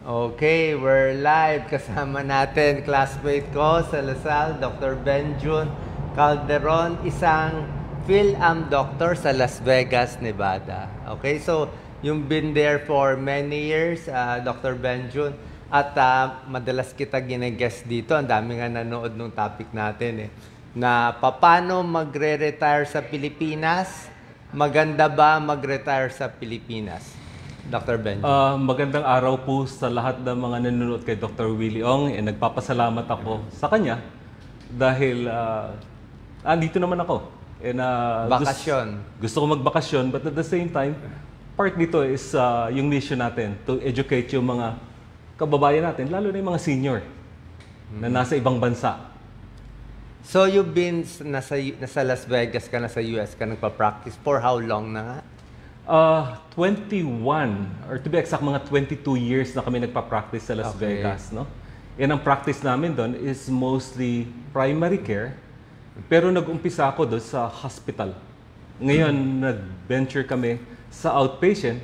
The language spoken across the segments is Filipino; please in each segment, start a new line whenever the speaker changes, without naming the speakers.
Okay, we're live. Kasama natin classmate ko sa Lasal, Dr. Benjun Calderon, isang PhilAm doctor sa Las Vegas, Nevada. Okay, so you've been there for many years, Dr. Benjun, at madalas kita gine-guest dito. Ang dami nga nanood ng topic natin na paano magre-retire sa Pilipinas. Maganda ba mag-retire sa Pilipinas? Dr. Benji.
Magandang araw po sa lahat ng mga nanonood kay Dr. Willie Ong. Nagpapasalamat ako sa kanya dahil dito naman ako.
Bakasyon.
Gusto ko magbakasyon, but at the same time, part nito is yung mission natin to educate yung mga kababayan natin, lalo na yung mga senior na nasa ibang bansa.
So you've been nasa Las Vegas ka, nasa US ka nagpa-practice for how long na nga?
21 or to be exact, mga 22 years na kami nagpa-practice sa Las Vegas, no? Yan ang practice namin doon is mostly primary care, pero nag-umpisa ako doon sa hospital. Ngayon, nag-venture kami sa outpatient,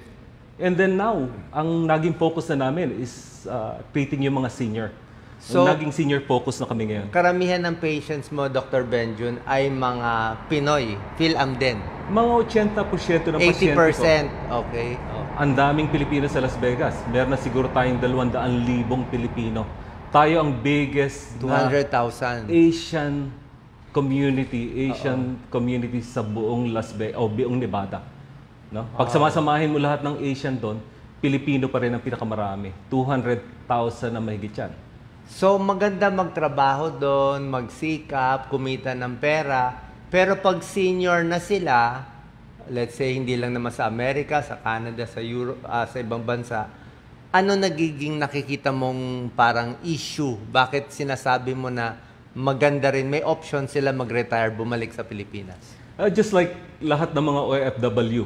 and then now, ang naging focus na namin is treating yung mga senior. So, naging senior focus na kami ngayon.
Karamihan ng patients mo, Dr. Benjun, ay mga Pinoy, PhilAm din.
Mga 80% ng pasyente ko.
80%, okay.
Ang daming Pilipino sa Las Vegas. Meron na siguro tayong 200,000 Pilipino. Tayo ang biggest
200,000
Asian community sa buong Las Vegas o buong Nevada. No? Pag samasamahin mo lahat ng Asian doon, Pilipino pa rin ang pinakamarami. 200,000 na mahigit yan.
So maganda magtrabaho doon, magsikap, kumita ng pera. Pero pag senior na sila, let's say hindi lang naman sa Amerika, sa Canada, sa Europe, sa ibang bansa, ano nagiging nakikita mong parang issue? Bakit sinasabi mo na maganda rin, may option sila mag-retire, bumalik sa Pilipinas?
Just like lahat ng mga OFW.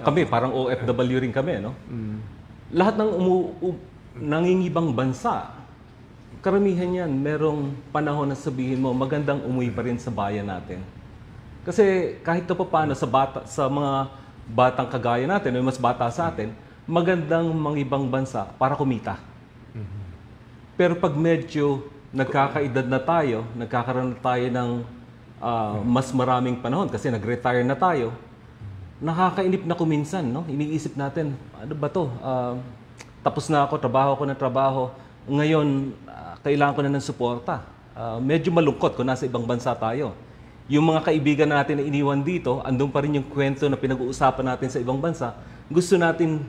Kami, parang OFW rin kami, no? Lahat ng nangingibang bansa, karamihan yan, merong panahon na sabihin mo, magandang umuwi pa rin sa bayan natin. Kasi kahit na paano sa mga batang kagaya natin, o mas bata sa atin, magandang mangibang bansa para kumita. Pero pag medyo nagkakaedad na tayo, nagkakaroon na tayo ng mas maraming panahon kasi nag-retire na tayo, nakakainip na kuminsan, no? Iniisip natin, ano ba to? Tapos na ako, trabaho ko ng trabaho. Ngayon, kailangan ko na ng suporta. Medyo malungkot kung nasa ibang bansa tayo. Yung mga kaibigan natin na iniwan dito, andun pa rin yung kwento na pinag-uusapan natin sa ibang bansa. Gusto natin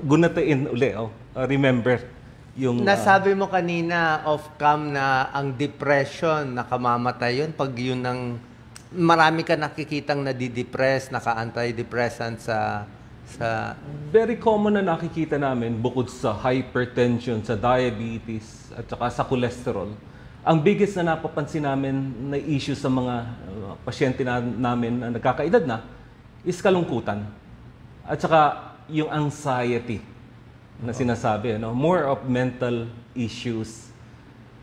gunatain uli, remember. Yung,
Nasabi mo kanina off-cam na ang depression, nakamamatay yun. Pag yun ang marami ka nakikitang nadidepress, naka-antidepressant sa
very common na nakikita namin bukod sa hypertension, sa diabetes, at saka sa cholesterol. Ang biggest na napapansin namin na issue sa mga pasyente namin na nagkakaedad na is kalungkutan. At saka yung anxiety na sinasabi, no? More of mental issues.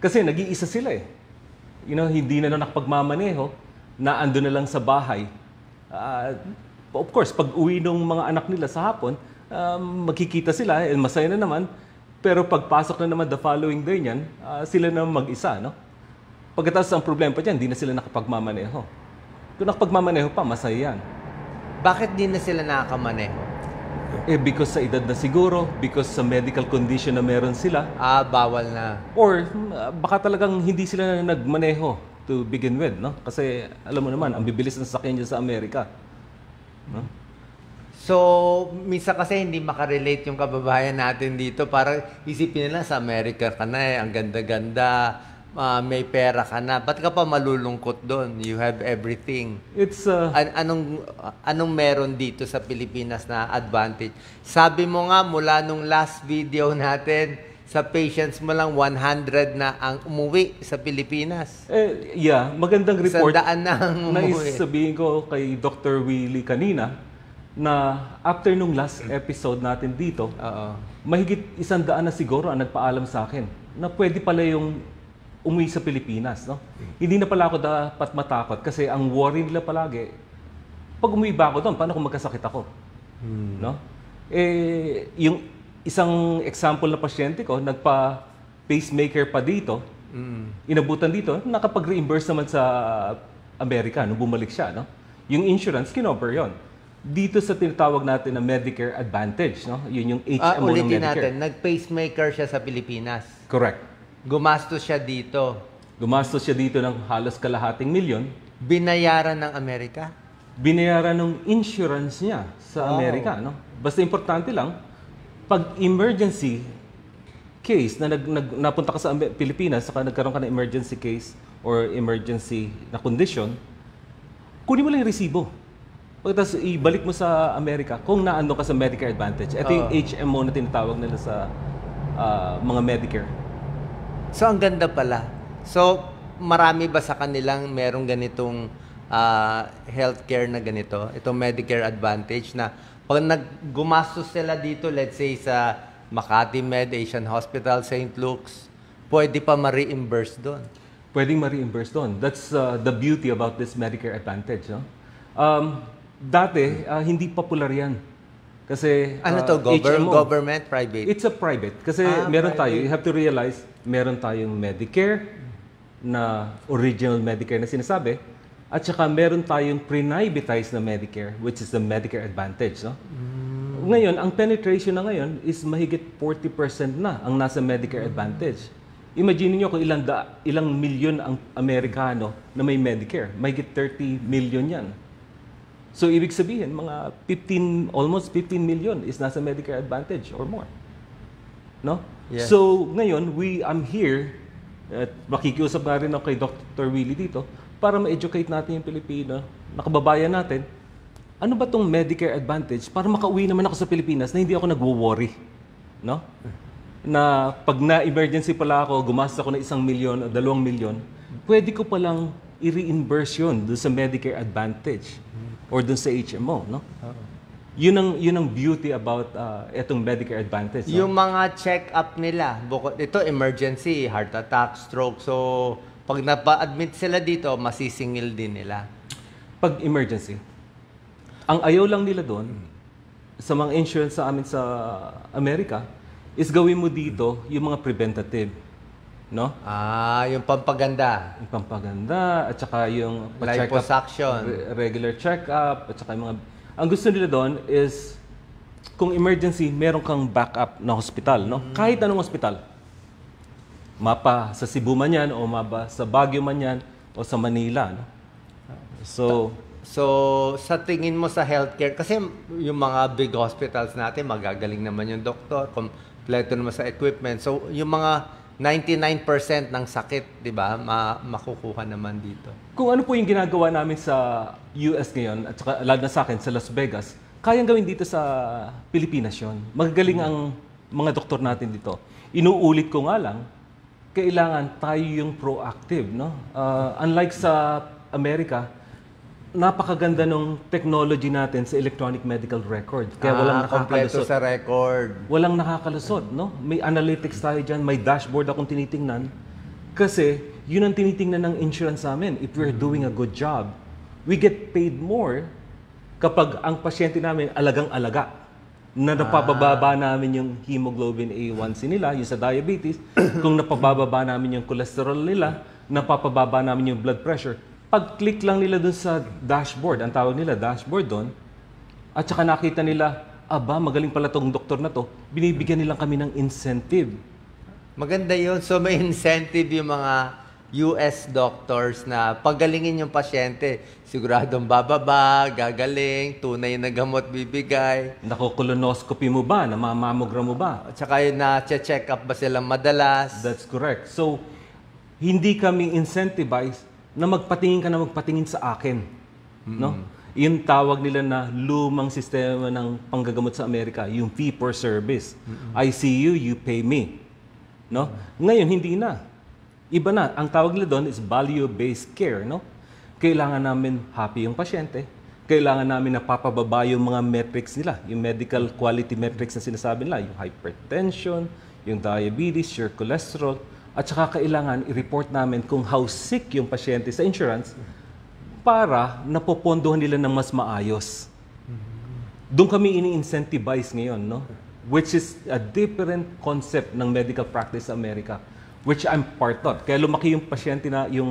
Kasi nag-iisa sila eh. Hindi na nakapagmamaneho, na ando na lang sa bahay. Of course, pag uwi ng mga anak nila sa hapon, magkikita sila, masaya na naman. Pero pagpasok na naman the following day niyan, sila na mag-isa, no? Pagkatapos ang problema pa dyan, hindi na sila nakapagmamaneho. Kung nakapagmamaneho pa, masaya yan.
Bakit di na sila nakakamaneho?
Because sa edad na siguro, because sa medical condition na meron sila.
Bawal na.
Or baka talagang hindi sila nagmaneho to begin with, no? Kasi alam mo naman, ang bibilis ng sasakyan dyan sa Amerika. No?
So, minsan kasi hindi makarelate yung kababayan natin dito. Parang isipin nila sa Amerika ka na ang ganda-ganda, may pera ka na. Ba't ka pa malulungkot doon? You have everything.
It's
anong meron dito sa Pilipinas na advantage? Sabi mo nga mula nung last video natin, sa patients mo lang 100 na ang umuwi sa Pilipinas.
Yeah, magandang report.
100 na ang umuwi.
Sabihin ko kay Dr. Willie kanina na after nung last episode natin dito, mahigit 100 na siguro ang nagpaalam sa akin na pwede pala yung umuwi sa Pilipinas. No? Hindi na pala ako dapat matakot kasi ang worry nila palagi, pag umuwi ba ako doon, paano kung magkasakit ako? No? Yung isang example na pasyente ko, nagpa-pacemaker pa dito, inabutan dito, nakapag-reimburse naman sa Amerika nung bumalik siya. No? Yung insurance, kinover yon. Dito sa tinatawag natin na Medicare Advantage, no? Yun yung HMO ng
Ulitin
Medicare.
natin, nag-pacemaker siya sa Pilipinas.
Correct.
Gumastos siya dito.
Gumastos siya dito ng halos kalahating milyon.
Binayaran ng Amerika.
Binayaran ng insurance niya sa Amerika. No? Basta importante lang, pag emergency case na napunta ka sa Pilipinas, saka nagkaroon ka ng emergency case or emergency na condition, kunin mo lang yung resibo. Pagkatapos ibalik mo sa Amerika kung naano ka sa Medicare Advantage. Ito yung HMO na tinatawag nila sa mga Medicare.
So, ang ganda pala. So, marami ba sa kanilang merong ganitong healthcare na ganito? Itong Medicare Advantage na pag gumastos sila dito, let's say sa Makati Med, Asian Hospital, St. Luke's, pwede pa ma-reimburse doon.
Pwedeng ma-reimburse doon. That's the beauty about this Medicare Advantage. No? Dati, hindi popular yan. Kasi
Ano to?
HMO,
Government? Private?
it's a private. Kasi meron tayo, you have to realize, meron tayong Medicare na original Medicare na sinasabi, at saka meron tayong pre-privatized na Medicare, which is the Medicare Advantage. No? Ngayon, ang penetration na ngayon is mahigit 40% na ang nasa Medicare Advantage. Imagine niyo kung ilang milyon ang Amerikano na may Medicare. Mahigit 30 million yan. So, ibig sabihin, mga almost 15 million is nasa Medicare Advantage or more. No?
Yes.
So, ngayon, I'm here, at makikiusap nga rin ako kay Dr. Willie dito, para ma-educate natin yung Pilipino, na kababayan natin, ano ba tong Medicare Advantage para makauwi naman ako sa Pilipinas na hindi ako nagwo-worry. No? Na pag na-emergency pala ako, gumastos ako ng 1 milyon o 2 milyon, pwede ko palang i-reimburse yun doon sa Medicare Advantage or doon sa HMO. No? Yun ang beauty about itong Medicare Advantage. No?
Yung mga check-up nila, ito emergency, heart attack, stroke. So, pag napa-admit sila dito, masisingil din nila.
Pag emergency, ang ayaw lang nila doon, sa mga insurance sa amin sa Amerika, is gawin mo dito yung mga preventative. No?
Yung pampaganda.
Yung pampaganda, at saka yung pa-check-up,
Liposuction.
regular check-up, at saka yung mga... Ang gusto nila doon is, kung emergency, meron kang backup na hospital. No? Kahit anong hospital. Mapa sa Cebu man yan, o mapa sa Baguio man yan, o sa Manila. No?
So, sa tingin mo sa healthcare, kasi yung mga big hospitals natin, magagaling naman yung doktor, kompleto naman sa equipment. So, yung mga 99% ng sakit, di ba, makukuha naman dito.
Kung ano po yung ginagawa namin sa US ngayon, at saka lalo na sa akin, sa Las Vegas, kayang gawin dito sa Pilipinas yun. Magagaling ang mga doktor natin dito. Inuulit ko nga lang, kailangan tayo yung proactive. No? Unlike sa Amerika, napakaganda ng technology natin sa electronic medical record. Kaya walang
Kompleto
nakakalusot.
sa record.
Walang nakakalusot, no? May analytics tayo dyan, may dashboard akong tinitingnan. Kasi, yun ang tinitingnan ng insurance namin. If we're doing a good job, we get paid more kapag ang pasyente namin alagang-alaga. Na napababa namin yung hemoglobin A1C nila, yung sa diabetes. Kung napababa namin yung cholesterol nila, napapababa namin yung blood pressure. Pag-click lang nila dun sa dashboard, ang tawag nila dashboard doon, at saka nakita nila, magaling pala tong doktor na to, binibigyan nilang kami ng incentive.
Maganda yun. So, may incentive yung mga US doctors na pagalingin yung pasyente. Siguradong bababa, gagaling, tunay na gamot bibigay.
Nako-colonoscopy mo ba? Namamammogram mo ba?
At saka yun na check up ba silang madalas.
That's correct. So, hindi kami incentivized na magpatingin sa akin. No? Yung tawag nila na lumang sistema ng panggagamot sa Amerika, yung fee for service. I see you, you pay me. No? Ngayon, hindi na. Iba na. Ang tawag nila doon is value-based care. No? Kailangan namin happy yung pasyente. Kailangan namin napapababa yung mga metrics nila. Yung medical quality metrics na sinasabi nila. Yung hypertension, yung diabetes, your cholesterol. At saka kailangan i-report namin kung how sick yung pasyente sa insurance para napopondohan nila ng mas maayos. Doon kami ini-incentivize ngayon, no? which is a different concept ng medical practice sa Amerika, which I'm part of. Kaya lumaki yung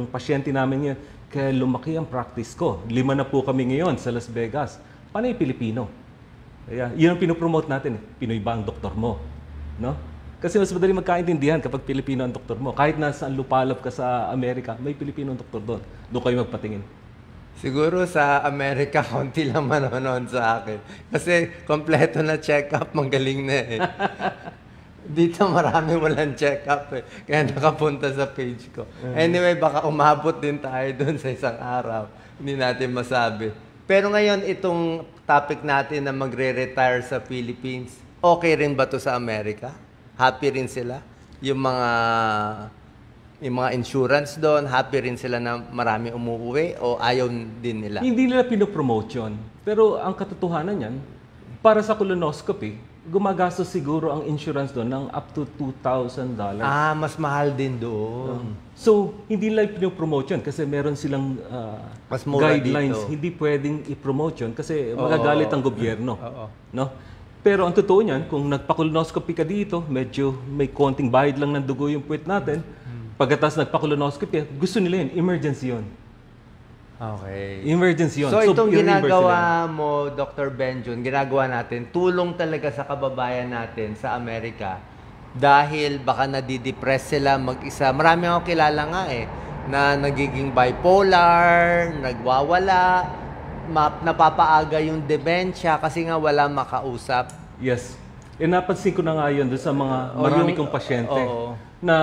pasyente namin ngayon, kaya lumaki ang practice ko. 5 na po kami ngayon sa Las Vegas. Paano yung Pilipino? Kaya, yun ang pinopromote natin. Pinoy ba ang doktor mo? No? Kasi mas madali magkaintindihan kapag Pilipino ang doktor mo. Kahit nasaan lupalop ka sa Amerika, may Pilipino ang doktor doon. Doon kayo magpatingin.
Siguro sa Amerika, konti lang manonood sa akin. Kasi kompleto na check-up, magaling na eh. Dito marami walang check-up eh. Kaya nakapunta sa page ko. Anyway, baka umabot din tayo doon sa isang araw. Hindi natin masabi. Pero ngayon, itong topic natin na magre-retire sa Philippines, okay rin ba to sa Amerika? Happy rin sila? Yung mga insurance doon, happy rin sila na marami umuwi o ayaw din nila?
Hindi nila pinopromote yun. Pero ang katotohanan yan, para sa colonoscopy, gumagastos siguro ang insurance doon ng up to $2,000.
Ah, mas mahal din doon.
So, hindi nila pinopromote yun kasi meron silang
Mas mura
guidelines.
dito.
Hindi pwedeng i-promote yun kasi magagalit ang gobyerno.
Oo.
No? Pero ang totoo niyan, kung nagpa-colonoscopy ka dito, medyo may konting bahid lang ng dugo yung puwet natin. Pagkatapos nagpa-colonoscopy, gusto nila yun, emergency yun.
Okay.
Emergency yun.
So itong
i-reimburse
ginagawa mo, Dr. Benjun, ginagawa natin, tulong talaga sa kababayan natin sa Amerika dahil baka nadidepress sila mag-isa. Marami akong kilala nga eh, na nagiging bipolar, nagwawala, napapaaga yung dementia kasi nga wala makausap.
Yes. Napansin ko na nga yun doon sa mga marami kong pasyente na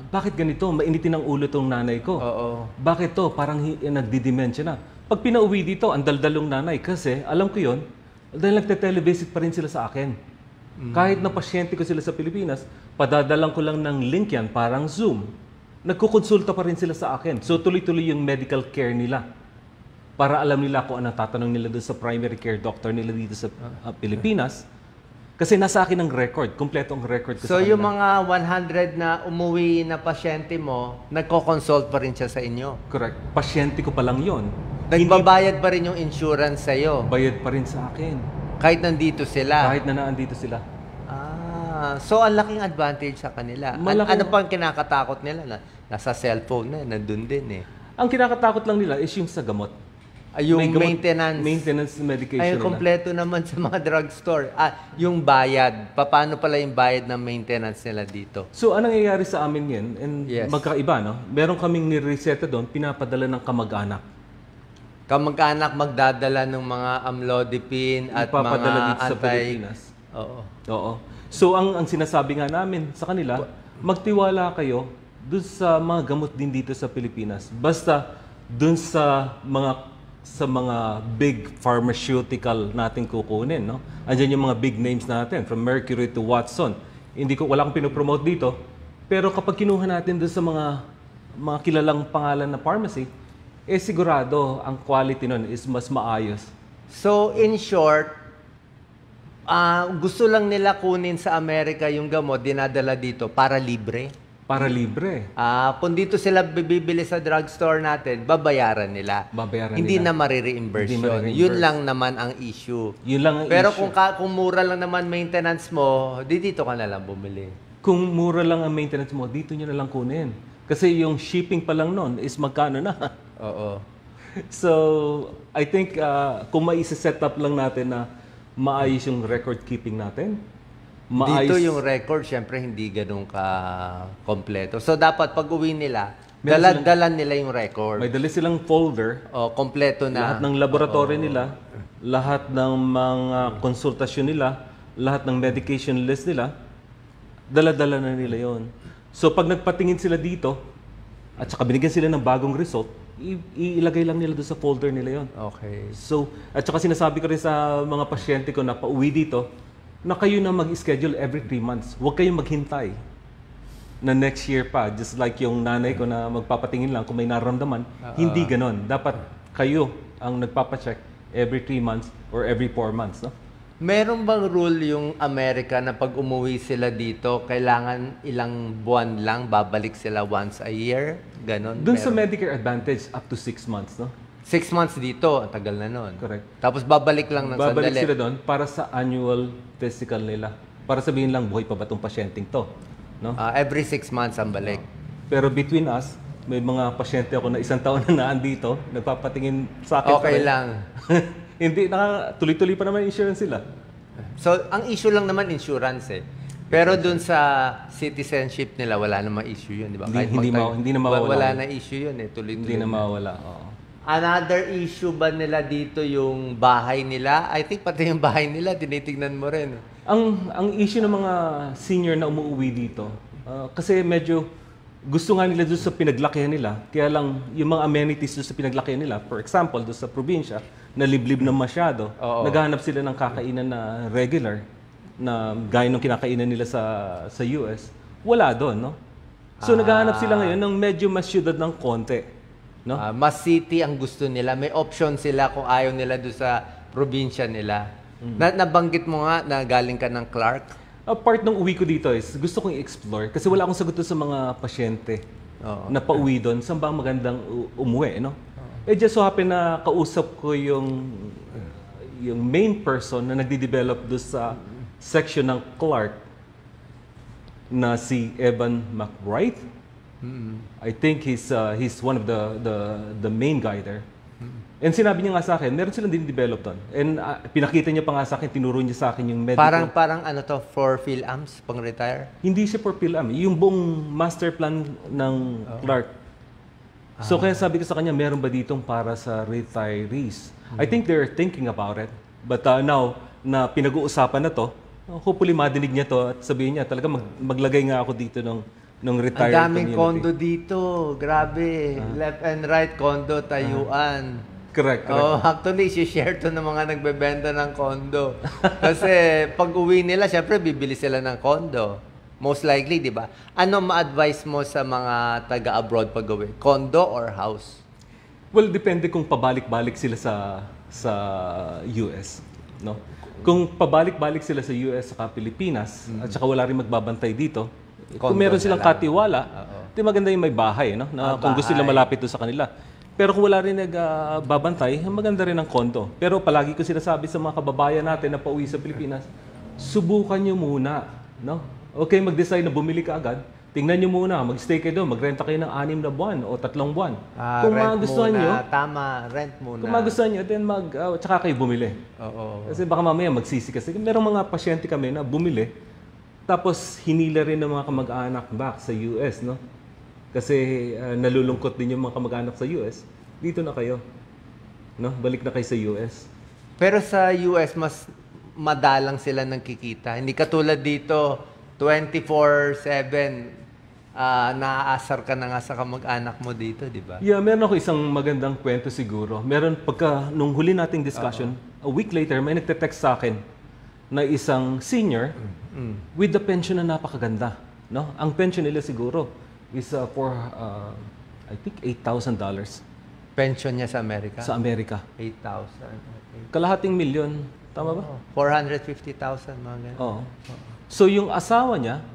bakit ganito? Mainitin ang ulo tong nanay ko. Bakit to? Parang nagdi-dementia na. Pag pinauwi dito, ang daldalong nanay kasi alam ko yun, dahil nagte-televisit pa rin sila sa akin. Kahit na pasyente ko sila sa Pilipinas, padadalang ko lang ng link yan, parang Zoom. Nagkukonsulta pa rin sila sa akin. So tuloy-tuloy yung medical care nila. Para alam nila kung anong tatanong nila doon sa primary care doctor nila dito sa Pilipinas. Kasi nasa akin ang record, kompleto ang record ko
So
sa
yung
kanila.
mga 100 na umuwi na pasyente mo, nagko-consult pa rin siya sa inyo?
Correct. Pasyente ko pa lang yon.
Nagbabayad pa rin yung insurance sa'yo?
Bayad pa rin sa akin.
Kahit nandito sila?
Kahit na naandito sila.
So ang laking advantage sa kanila.
Malaking-
Ano pa ang kinakatakot nila? Nasa cellphone na, nandun din eh.
Ang kinakatakot lang nila is yung sa gamot.
Yung
May gamot-
maintenance.
Maintenance medication
Ay,
nila.
kompleto naman sa mga drugstore. Yung bayad. Paano pala yung bayad ng maintenance nila dito?
So, anong nangyayari sa amin yan? And
Yes.
magkaiba, no? Meron kaming nireseta doon, pinapadala ng kamag-anak.
Kamag-anak magdadala ng mga amlodipine at
Ipapadala
mga
dito sa Pilipinas.
Oo.
Oo. So, ang sinasabi nga namin sa kanila, magtiwala kayo doon sa mga gamot din dito sa Pilipinas. Basta doon sa mga big pharmaceutical natin kukunin, no? Andiyan yung mga big names natin, from Mercury to Watson. Wala akong pinopromote dito. Pero kapag kinuha natin doon sa mga kilalang pangalan na pharmacy, sigurado ang quality nun is mas maayos.
So, in short, gusto lang nila kunin sa Amerika yung gamot, dinadala dito para libre.
Para libre.
Kung dito sila bibili sa drugstore natin, babayaran nila.
Babayaran
Hindi
nila.
na marireimburse
Hindi
yun.
marireimburse.
Yun lang naman ang issue.
Yun lang ang
Pero
issue.
kung mura lang naman maintenance mo, dito ka na lang bumili.
Kung mura lang ang maintenance mo, dito nyo na lang kunin. Kasi yung shipping pa lang nun is magkano na.
Oo.
So, I think kung maisa-set up lang natin na maayos yung record keeping natin,
Dito yung record, syempre hindi ganun ka-kompleto. So, dapat pag uwi nila,
Meron
dalan nila yung record.
may dali silang folder,
Kompleto na.
lahat ng laboratory nila, lahat ng mga konsultasyon nila, lahat ng medication list nila, dala-dala na nila yon. So, pag nagpatingin sila dito, at saka binigyan sila ng bagong result, ilagay lang nila doon sa folder nila yon.
Okay.
So, at saka sinasabi ko rin sa mga pasyente ko na pauwi dito, na kayo na mag-schedule every 3 months. Huwag kayong maghintay na next year pa. Just like yung nanay ko na magpapatingin lang kung may nararamdaman. Hindi ganon. Dapat kayo ang nagpapacheck every 3 months or every 4 months. No?
Meron bang rule yung Amerika na pag umuwi sila dito, kailangan ilang buwan lang, babalik sila once a year? Ganon?
Doon sa
Meron?
Medicare Advantage, up to 6 months. No?
6 months dito, ang tagal na nun.
Correct.
Tapos babalik lang ng
Babalik
sandali.
sila doon para sa annual physical nila. para sabihin lang buhay pa ba itong pasyenteng to, no?
Every 6 months ang balik.
Pero between us, may mga pasyente ako na 1 taon na naandito, nagpapatingin sa akin.
Okay lang.
Hindi, tuloy-tuloy pa naman insurance sila.
So, ang issue lang naman insurance eh. Pero dun sa citizenship nila, wala namang issue yun, di ba?
Hindi na mawawala.
Wala na issue yun eh, tuloy-tuloy.
Hindi na mawawala, oo.
Another issue ba nila dito yung bahay nila? I think pati yung bahay nila, tinitignan mo rin.
Ang issue ng mga senior na umuwi dito, kasi medyo gusto nga nila doon sa pinaglakihan nila, kaya lang yung mga amenities doon sa pinaglakihan nila, for example, doon sa probinsya, na liblib na masyado, naghahanap sila ng kakainan na regular, na gaya ng kinakainan nila sa US, wala doon, no? So naghahanap sila ngayon ng medyo mas syudad ng konti. No?
Mas city ang gusto nila. May option sila kung ayaw nila doon sa probinsya nila. Nabanggit mo nga na galing ka ng Clark.
Part ng uwi ko dito is gusto kong i-explore kasi wala akong sagot sa mga pasyente na pauwi doon. Saan ba ang magandang umuwi, no? Just so happen na kausap ko yung main person na nagde-develop doon sa section ng Clark na si Evan McBride. I think he's one of the main guy there. And sinabi niya nga sa akin, meron silang din-develop doon. And pinakita niya pa nga sa akin, tinuro niya sa akin yung medical.
Parang ano to, for PhilAms, pang-retire?
Hindi siya for PhilAm. Yung buong master plan ng Clark. So kaya sabi ko sa kanya, meron ba ditong para sa retirees? I think they're thinking about it. But now, na pinag-uusapan na to, hopefully madinig niya to at sabihin niya, talaga maglagay nga ako dito ng retired community.
Ang daming condo dito. Grabe. Left and right condo, tayuan.
Correct.
Actually, share to ng mga nagbebenta ng condo. Kasi pag uwi nila, syempre bibili sila ng condo. Most likely, di ba? Ano ma-advise mo sa mga taga-abroad pag uwi? Condo or house?
Well, depende kung pabalik-balik sila sa US, no? Kung pabalik-balik sila sa US saka Pilipinas at saka wala rin magbabantay dito, kung meron silang katiwala, di maganda yung may bahay, no? Na kung gusto nila malapit doon sa kanila. Pero kung wala rin nagbabantay, maganda rin ang kondo. Pero palagi ko sinasabi sa mga kababayan natin na pauwi sa Pilipinas, subukan nyo muna, no? Okay, mag-decide na bumili ka agad. Tingnan nyo muna, mag-stay kayo doon, magrenta kayo ng 6 na buwan o 3 buwan. Kung magustuhan nyo,
tama, rent muna.
Kung magustuhan nyo, then tsaka kayo bumili. Kasi baka mamaya magsisi kasi. Merong mga pasyente kami na bumili, tapos hinila rin ng mga kamag-anak back sa US, no? Kasi nalulungkot din yung mga kamag-anak sa US. Dito na kayo, no? Balik na kayo sa US.
Pero sa US, mas madalang sila ng kikita. Hindi katulad dito, 24/7, naaasar ka na nga sa kamag-anak mo dito, di ba?
Yeah, meron ako isang magandang kwento siguro. Meron nung huli nating discussion, a week later, may nagte-text sa akin na isang senior with the pension na napakaganda. No? Ang pension nila siguro is for, I think, $8,000.
Pension niya sa Amerika?
Sa Amerika.
8,000.
Kalahating milyon. Tama ba?
450,000, mga ganyan.
Oo. So yung asawa niya,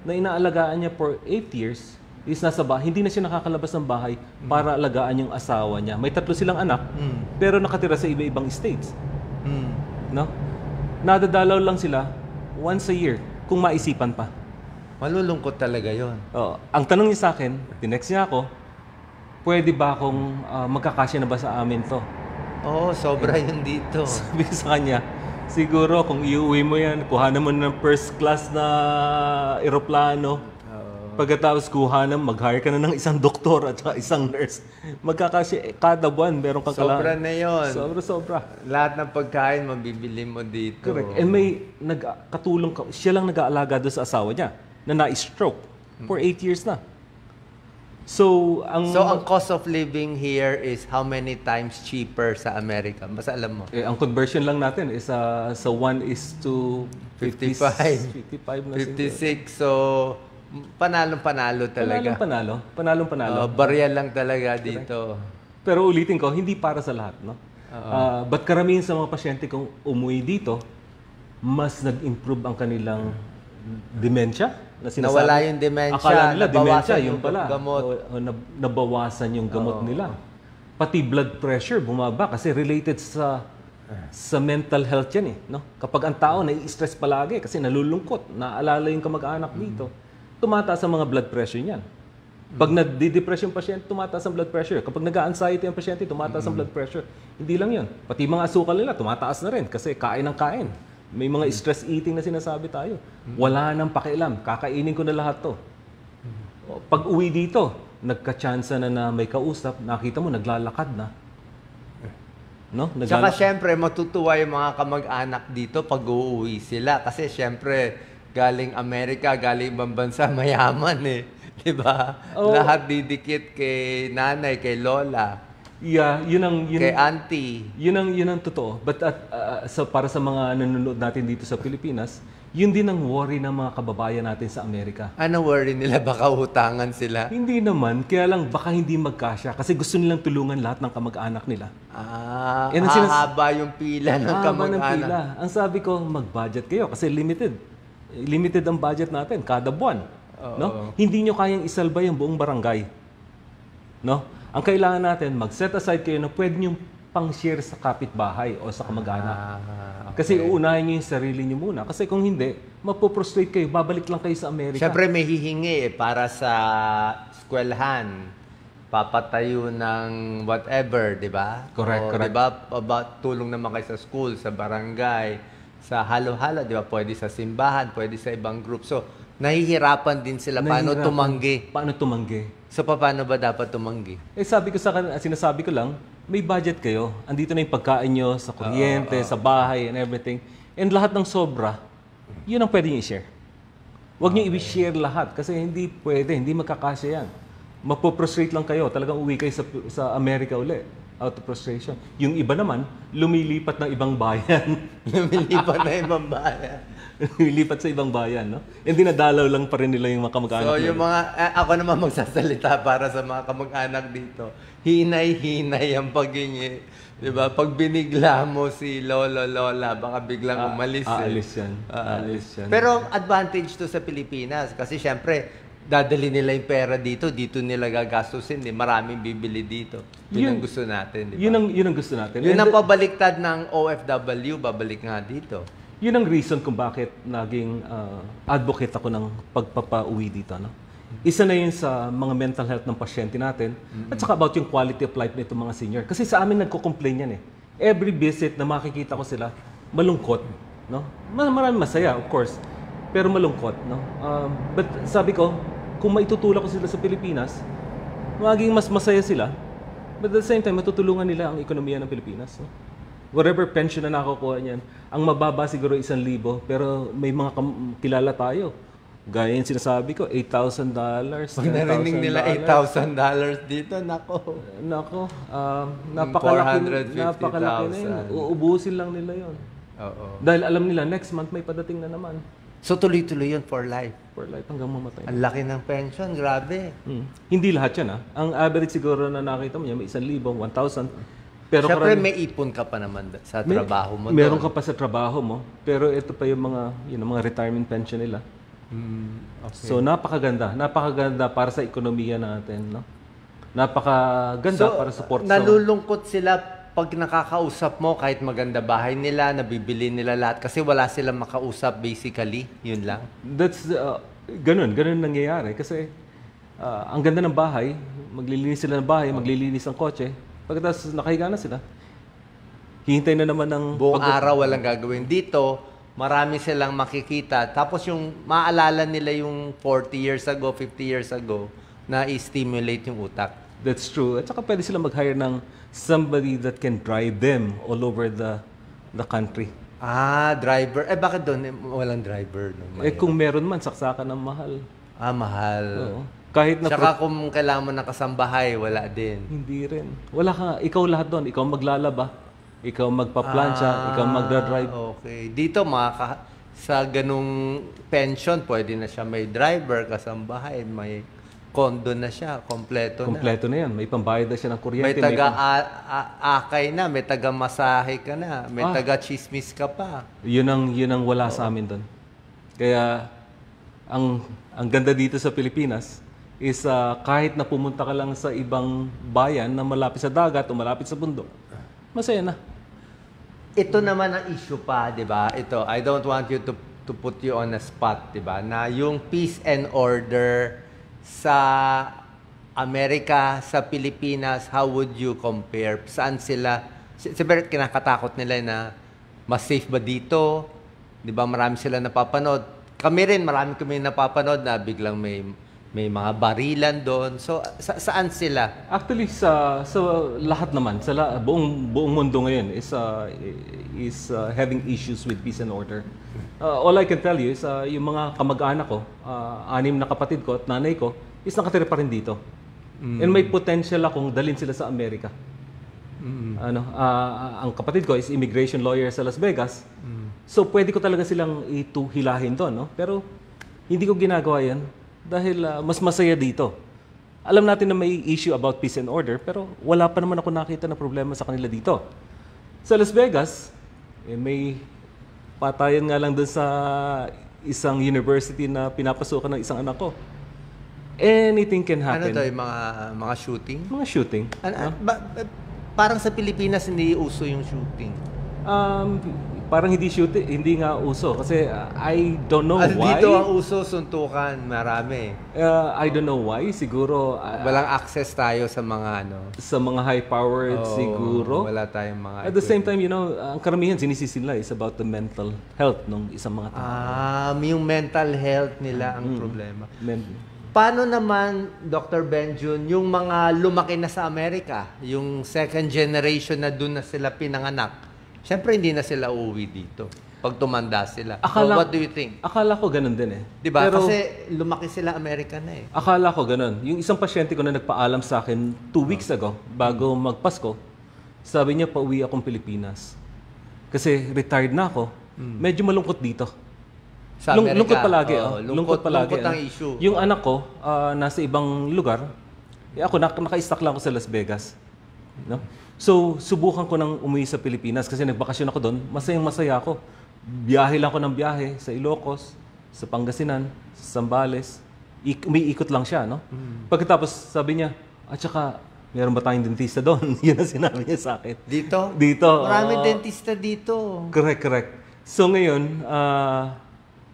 na inaalagaan niya for 8 years, is nasa bahay. Hindi na siya nakakalabas ng bahay para alagaan yung asawa niya. May 3 silang anak, pero nakatira sa iba-ibang states. No? Nadadalaw lang sila once a year, kung maisipan pa.
Malulungkot talaga yon.
Ang tanong niya sa akin, tinext niya ako, pwede ba akong magkakasya na ba sa amin to?
Oo, sobra yun dito.
Sabi ko sa kanya, siguro kung iuwi mo yan, kuhanan mo ng first class na eroplano. Pagkatapos kuhanan, mag-hire ka na ng isang doktor at saka isang nurse. Magkakasya kada buwan, meron kang
Sobra na yun.
Sobra.
Lahat ng pagkain, mabibili mo dito.
Correct. And may nagkatulong, siya lang nag-aalaga doon sa asawa niya na na-stroke for 8 years na. So, ang
cost of living here is how many times cheaper sa Amerika? Basta alam mo.
Ang conversion lang natin is sa 1:55 na
56. So, panalong-panalo talaga.
Panalong-panalo.
Barya lang talaga dito.
Pero ulitin ko, hindi para sa lahat, no? But karamihan sa mga pasyente kung umuwi dito, mas nag-improve ang kanilang dementia.
Nawala yung dementia.
Akala nila dementia, yung pala.
Gamot.
Nabawasan yung gamot nila. Pati blood pressure bumaba kasi related sa sa mental health yan eh. No? Kapag ang tao nai-stress palagi kasi nalulungkot, naalala yung kamag-anak dito, tumataas ang mga blood pressure niyan. Pag nadi-depress yung pasyente, tumataas ang blood pressure. Kapag nag-anxiety ang pasyente, tumataas ang blood pressure. Hindi lang yun. Pati mga asukal nila, tumataas na rin kasi kain ng kain. May mga stress eating na sinasabi tayo. Wala nang pakialam. Kakainin ko na lahat to. Pag uwi dito, nagka-chance na may kausap, nakita mo, naglalakad na. No?
Tsaka syempre, matutuwa yung mga kamag-anak dito pag uuwi sila. Kasi syempre, galing Amerika, galing ibang bansa, mayaman eh. Diba?
Oh.
Lahat didikit kay nanay, kay lola,
Yeah,
kay auntie.
Yun ang totoo. But para sa mga nanonood natin dito sa Pilipinas, yun din ang worry ng mga kababayan natin sa Amerika.
Ano worry nila? Baka utangan sila?
Hindi naman, kaya lang baka hindi magkasya kasi gusto nilang tulungan lahat ng kamag-anak nila.
Hahaba yung pila ng kamag-anak.
Pila. Ang sabi ko, mag-budget kayo kasi limited. Limited ang budget natin kada buwan. No? Hindi nyo kayang isalba yung buong barangay. No? Ang kailangan natin, mag-set aside kayo na pwede nyo pang-share sa kapitbahay o sa kamag-anak.
Okay.
Kasi uunahin nyo yung sarili nyo muna. Kasi kung hindi, mapoprostrate kayo, babalik lang kayo sa Amerika.
Siyempre may hihingi para sa eskwelahan. Papatayo ng whatever, di ba?
Correct, correct.
Di ba? About tulong naman kayo sa school, sa barangay, sa halo-halo, di ba? Pwede sa simbahan, pwede sa ibang group. So, nahihirapan din sila paano tumanggi.
Paano tumanggi?
So, paano ba dapat tumanggi?
Sabi ko sa kanila, sinasabi ko lang, may budget kayo. Andito na yung pagkain nyo, sa kuryente, sa bahay, and everything. And lahat ng sobra, yun ang pwede nyo i-share. Huwag nyo i-share lahat kasi hindi pwede, hindi magkakasya yan. Mapoprostrate lang kayo. Talagang uwi kayo sa Amerika uli. Out of frustration. Yung iba naman, lumilipat ng ibang bayan.
Lumilipat na ibang bayan.
Lumilipat sa ibang bayan, no? And dinadalaw lang pa rin nila yung mga kamag-anak.
So, yung mga, ako naman magsasalita para sa mga kamag-anak dito. Hinay-hinay ang paghingi. Diba? Pag binigla mo si lolo-lola, baka biglang umalis.
Aalis yan.
Aalis yan. Pero advantage to sa Pilipinas. Kasi syempre, dadali nila yung pera dito, dito nila gagastusin, maraming bibili dito. Yun ang gusto natin, di ba?
Yun ang gusto natin.
Yun ang pabaliktad ng OFW, babalik nga dito.
Yun ang reason kung bakit naging advocate ako ng pagpapauwi dito. No? Isa na yun sa mga mental health ng pasyente natin at saka about yung quality of life nito mga senior. Kasi sa amin nagko-complain yan eh. Every visit na makikita ko sila, malungkot. No? Maraming masaya, of course. Pero malungkot. No? But sabi ko, kung maitutulak ko sila sa Pilipinas, magiging mas masaya sila. But at the same time, matutulungan nila ang ekonomiya ng Pilipinas. No? Whatever pension na nakukuha niyan, ang mababa siguro 1,000, pero may mga kilala tayo. Gaya yung sinasabi ko, $8,000.
Pag narinig nila $8,000 dito, nako.
Napakalaki na yun. Uubusin lang nila yun.
Oo.
Dahil alam nila, next month may padating na naman.
So tuloy-tuloy yun for life?
For life hanggang mamatay.
Ang laki ng pension, grabe.
Hindi lahat yan. Ang average siguro na nakita mo niya, may 1,000, 1,000. Pero
siyempre may ipon ka pa naman sa trabaho mo.
Meron ka pa sa trabaho mo. Pero ito pa yung mga retirement pension nila.
Okay.
So napakaganda. Napakaganda para sa ekonomiya natin. No? Napakaganda para support sa...
Nalulungkot sila pag nakakausap mo kahit maganda bahay nila, nabibili nila lahat kasi wala silang makausap basically. Yun lang.
That's... ganun nangyayari. Kasi ang ganda ng bahay, maglilinis sila ng bahay, maglilinis ng kotse. Pagkatapos nakahiga na sila, hihintay na naman ng...
Buong araw walang gagawin. Dito, marami silang makikita. Tapos yung maalala nila yung 40 years ago, 50 years ago, na i-stimulate yung utak.
That's true. At saka pwede sila mag-hire ng somebody that can drive them all over the country.
Driver. Bakit doon walang driver? No?
Kung meron man, saksakan ng mahal.
Mahal.
Oo. Kahit na
saka kung kailangan mo ng kasambahay, wala din.
Hindi rin. Wala ka. Ikaw lahat doon. Ikaw maglalaba. Ikaw magpa-plancha. Ikaw magdadrive.
Okay. Dito, sa ganung pension, pwede na siya may driver, kasambahay, may condo na siya. Kompleto
na yan. May pambayad na siya ng kuryente.
May taga-akay na. May taga-masahe ka na. May taga-chismis ka pa.
Yun ang wala sa amin doon. Kaya, ang ganda dito sa Pilipinas, is kahit na pumunta ka lang sa ibang bayan na malapit sa dagat o malapit sa bundok, masaya na.
ito naman ang issue pa, di ba? Ito, I don't want you to put you on a spot, di ba? Na yung peace and order sa Amerika, sa Pilipinas, how would you compare? Saan sila? Siyempre, kinakatakot nila na mas safe ba dito? Di ba? Marami sila napapanood. Kami rin, marami kami napapanood na biglang may mga barilan doon. So, saan sila?
Actually, sa lahat naman, buong mundo ngayon is having issues with peace and order. All I can tell you is yung mga kamag-anak ko, 6 na kapatid ko at nanay ko, is nakatira pa rin dito. And may potential akong dalhin sila sa Amerika. Ang kapatid ko is immigration lawyer sa Las Vegas. So, pwede ko talaga silang ituhilahin doon. No? Pero, hindi ko ginagawa yan dahil mas masaya dito. Alam natin na may issue about peace and order, pero wala pa naman ako nakita na problema sa kanila dito. Sa Las Vegas, may patayan nga lang doon sa isang university na pinapasukan ng isang anak ko. Anything can happen.
Ano to, yung mga shooting?
Mga shooting.
Parang sa Pilipinas hindi uso yung shooting.
Parang hindi nga uso kasi I don't know why.
Dito ang uso, suntukan, marami.
I don't know why, siguro
walang access tayo sa mga
sa mga high-powered siguro.
Wala tayong mga
At the same time, ang karamihan sinisisi nila is about the mental health ng isang mga tao.
Yung mental health nila ang problema. Paano naman, Dr. Benjun, yung mga lumaki na sa Amerika, yung second generation na doon na sila pinanganak, siyempre hindi na sila uuwi dito pag tumanda sila. What do you think?
Akala ko ganun din eh.
Diba? Kasi lumaki sila Amerika na eh.
Akala ko ganun. Yung isang pasyente ko na nagpaalam sa akin 2 weeks ago, bago magpasko, sabi niya pauwi akong Pilipinas. Kasi retired na ako, medyo malungkot dito.
Sa Amerika?
Lungkot palagi.
Lungkot ang issue.
Yung anak ko, nasa ibang lugar, ako naka-stuck lang ako sa Las Vegas. No? So, subukan ko nang umuwi sa Pilipinas kasi nagbakasyon ako doon. Masayang-masaya ako. Biyahe lang ako ng biyahe sa Ilocos, sa Pangasinan, sa Zambales. Umiikot lang siya, no? Pagkatapos, sabi niya, at saka, meron ba tayong dentista doon? Yun ang sinabi niya sa akin.
Dito?
Dito.
Maraming dentista dito.
Correct. So, ngayon,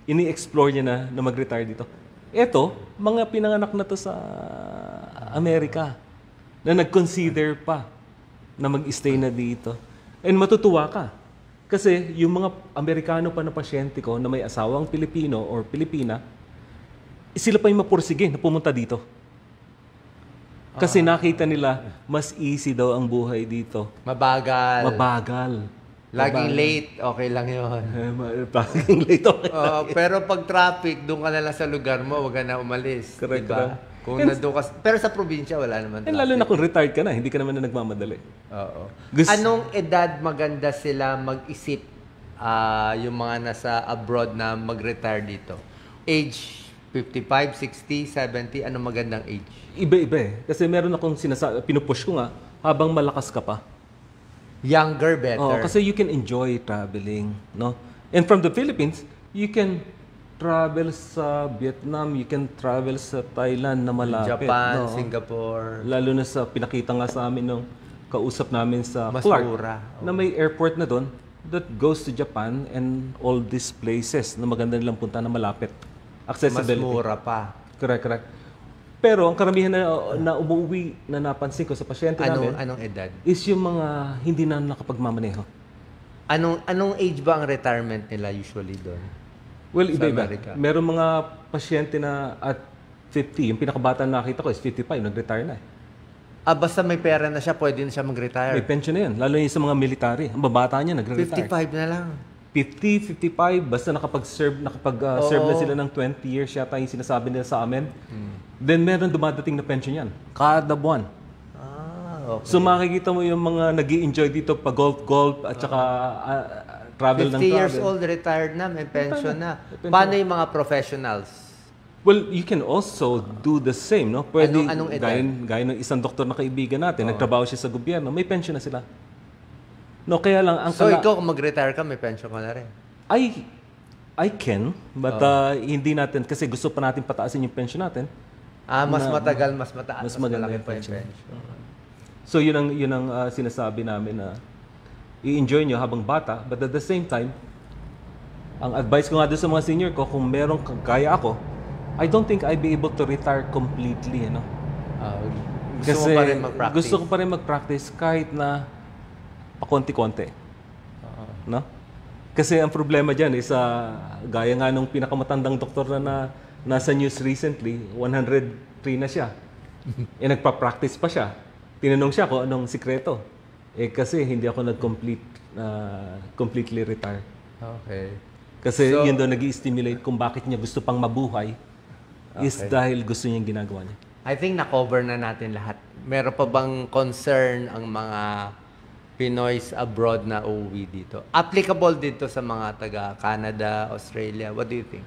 ini-explore niya na mag-retire dito. Eto, mga pinanganak na to sa Amerika na nag-consider pa na mag-stay na dito. And matutuwa ka. Kasi yung mga Amerikano pa na pasyente ko na may asawang Pilipino or Pilipina, sila pa yung mapursige na pumunta dito. Kasi nakita nila, mas easy daw ang buhay dito. Mabagal.
Laging late, okay lang yun.
Laging late, okay.
Pero pag traffic, doon ka na lang sa lugar mo, wag ka na umalis.
Correct,
diba? Kung nandun ka, pero sa probinsya, wala naman traffic.
Lalo na kung retired ka na, hindi ka naman na nagmamadali.
Oo. Anong edad maganda sila mag-isip yung mga nasa abroad na mag-retire dito? Age 55, 60, 70, anong magandang age?
Iba-iba eh. Kasi meron akong pinupush ko nga, habang malakas ka pa.
Younger, better.
Kasi you can enjoy traveling, no? And from the Philippines, you can travel sa Vietnam, you can travel sa Thailand na malapit.
Japan, Singapore.
Lalo na sa pinakita nga sa amin nung kausap namin sa
Mas
Clark,
mura.
na may airport na doon that goes to Japan and all these places na maganda nilang punta na malapit. Accessibility.
Mas mura pa.
Correct. Pero ang karamihan na umuwi na napansin ko sa pasyente namin,
anong edad?
Is yung mga hindi na nakapagmamaneho.
Anong age ba ang retirement nila usually doon?
Well, iba-iba. Meron mga pasyente na at 50, yung pinakabata na nakita ko is 55, nag-retire na eh.
Basta may pera na siya, pwede na siya mag-retire.
May pension na yan, lalo yung sa mga military. Ang babata niya, nagre-retire.
55 na lang.
50, 55, basta nakapag-serve na sila ng 20 years yata yung sinasabi nila sa amin. Then meron dumadating na pension yan. Kada buwan.
Okay.
So makikita mo yung mga nag-i-enjoy dito pa golf at saka travel ng
50
travel.
years old, retired na, may pension na. Paano yung mga professionals?
Well, you can also do the same, no? Pwede,
Anong edad?
gaya ng isang doktor na kaibigan natin, nagtrabaho siya sa gobyerno, may pension na sila. No, kaya lang
So ikaw kung mag-retire ka, may pension ka na rin?
I can, but hindi natin, kasi gusto pa natin pataasin yung pension natin.
Mas matagal, mas mataas,
mas
mas
maganda
malaki
yung
pa yung
pension.
pension.
So yun ang sinasabi namin na i-enjoy nyo habang bata. But at the same time, ang advice ko nga doon sa mga senior ko, kung merong kaya ako, I don't think I'd be able to retire completely, you know?
Gusto mo pa rin mag-practice?
Gusto ko pa rin mag-practice kahit na pakonti-konti. No? Kasi ang problema dyan is, gaya nga nung pinakamatandang doktor na nasa news recently, 103 na siya. Nagpa-practice pa siya. Tinanong siya kung anong sikreto. Kasi hindi ako completely retire.
Okay.
Kasi yun doon nag-i-stimulate kung bakit niya gusto pang mabuhay is dahil gusto niya yung ginagawa niya.
I think na-cover na natin lahat. Meron pa bang concern ang mga Pinoys abroad na uuwi dito? Applicable dito sa mga taga-Canada, Australia. What do you think?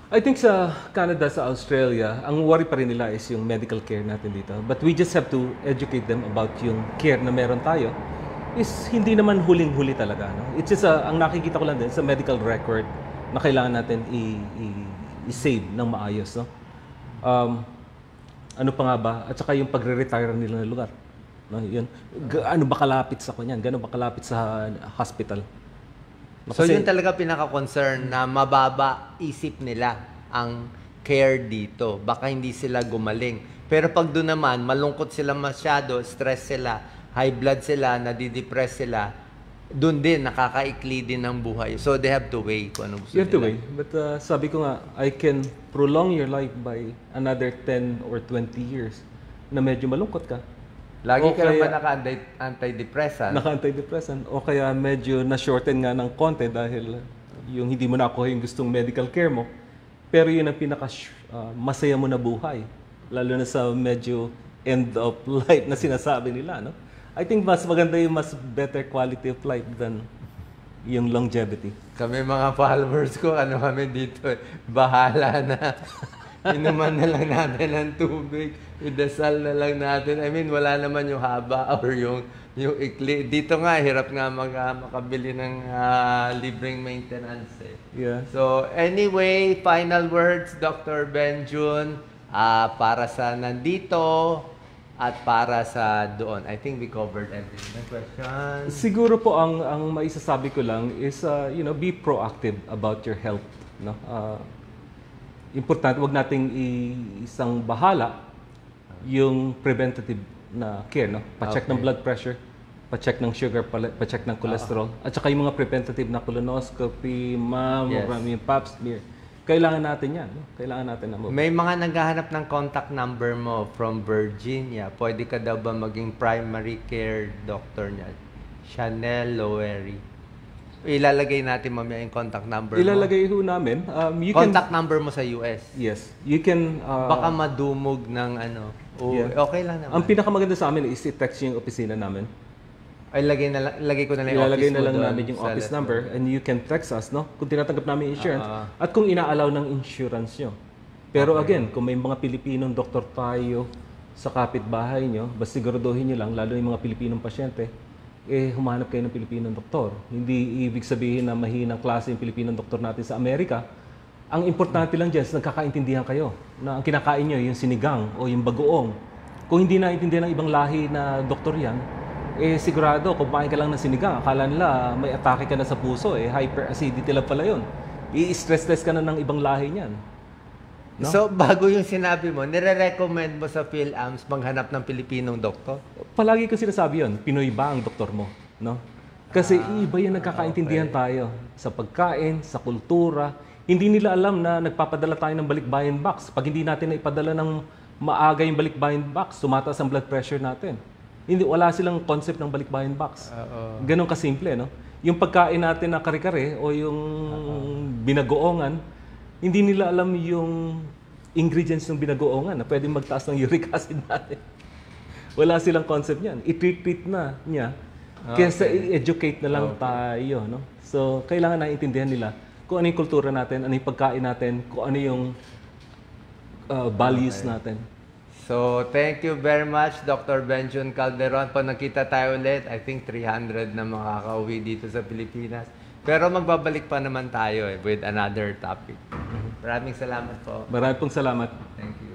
I think sa Canada, sa Australia, ang worry pa rin nila is yung medical care natin dito. But we just have to educate them about yung care na meron tayo. Is hindi naman huling-huli talaga. No? It's just ang nakikita ko lang din sa medical record na kailangan natin i-save ng maayos. No? Ano pa nga ba? At saka yung pagre-retire nila ng lugar. No? Yun. Ano ba kalapit sa kanyan? Gano'n ba kalapit sa hospital? No,
So yun talaga pinaka-concern na mababa isip nila ang care dito. Baka hindi sila gumaling. Pero pag doon naman, malungkot sila masyado, stress sila, high blood sila, nadidepress sila, doon din, nakakaikli din ng buhay. So they have to weigh kung ano gusto
You have to
nila.
weigh. But sabi ko nga, I can prolong your life by another 10 or 20 years na medyo malungkot ka.
Lagi
O
ka naman
kaya-
naka-antidepressant.
Naka-antidepressant o kaya medyo na-shorten nga ng konti dahil yung hindi mo nakuha yung gustong medical care mo. Pero yun ang masaya mo na buhay. Lalo na sa medyo end of life na sinasabi nila. No? I think mas maganda yung mas better quality of life than yung longevity.
Kami mga followers ko, ano kami dito, bahala na. Inuman na lang natin ng tubig, idasal na lang natin. I mean, wala naman yung haba or yung ikli. Dito nga, hirap nga makabili ng libreng maintenance.
Yeah.
So, anyway, final words, Dr. Benjun, para sa nandito at para sa doon. I think we covered everything. May questions?
Siguro po ang maisasabi ko lang is be proactive about your health, no? Importante, wag nating isang bahala yung preventative na care, no? Pa-check ng blood pressure, pa-check ng sugar, pa-check ng cholesterol, at saka yung mga preventative na colonoscopy, mammogram, yung pap smear. Kailangan natin yan, no? Kailangan natin na
May mga naghahanap ng contact number mo from Virginia. Pwede ka daw ba maging primary care doctor niya? Chanel Lowery. Ilalagay natin mamaya yung contact number mo.
Ilalagay ho namin.
Contact number mo sa US.
Yes. You can...
Baka madumog ng ano.
Yeah.
Okay lang naman.
Ang pinakamaganda sa amin is i-text yung opisina namin.
Ay, lagay ko na lang yung
Ilalagay
office
na
mo
lang
doon
namin yung
sa
office
left
number and you can text us, no? Kung tinatanggap namin yung insurance at kung ina-allow ng insurance nyo. Pero again, kung may mga Pilipinong doktor tayo sa kapitbahay nyo, basta siguraduhin nyo lang, lalo yung mga Pilipinong pasyente, humanap kayo ng Pilipinong doktor. Hindi ibig sabihin na mahinang klase yung Pilipinong doktor natin sa Amerika. Ang importante lang dyan, nagkakaintindihan kayo na ang kinakain nyo yung sinigang o yung bagoong. Kung hindi naintindihan ng ibang lahi na doktor yan, sigurado, kung kumain ka lang ng sinigang, akala nila may atake ka na sa puso, hyperacidity lang pala yun. I-stress test ka na ng ibang lahi niyan. No?
So, bago yung sinabi mo, nire-recommend mo sa PhilAMS maghanap ng Pilipinong doktor?
Palagi ko sinasabi yun, Pinoy ba ang doktor mo? No? Kasi iba yung nagkakaintindihan tayo sa pagkain, sa kultura. Hindi nila alam na nagpapadala tayo ng balikbayan box. Pag hindi natin na ipadala ng maaga yung balikbayan box, tumataas ang blood pressure natin. Wala silang concept ng balikbayan box. Ganon kasimple, no? Yung pagkain natin na kare-kare o yung binagoongan, hindi nila alam yung ingredients ng binagoongan na pwedeng magtaas ng uric acid natin. Wala silang concept niyan. I-treat na niya. Kesa i-educate na lang tayo, no? So, kailangan naiintindihan nila kung ano yung kultura natin, ano yung pagkain natin, kung ano yung values natin.
So, thank you very much, Dr. Benjun Calderon. Pag nakita tayo ulit, I think 300 na makakauwi dito sa Pilipinas. Pero magbabalik pa naman tayo with another topic. Maraming salamat po.
Maraming pong salamat.
Thank you.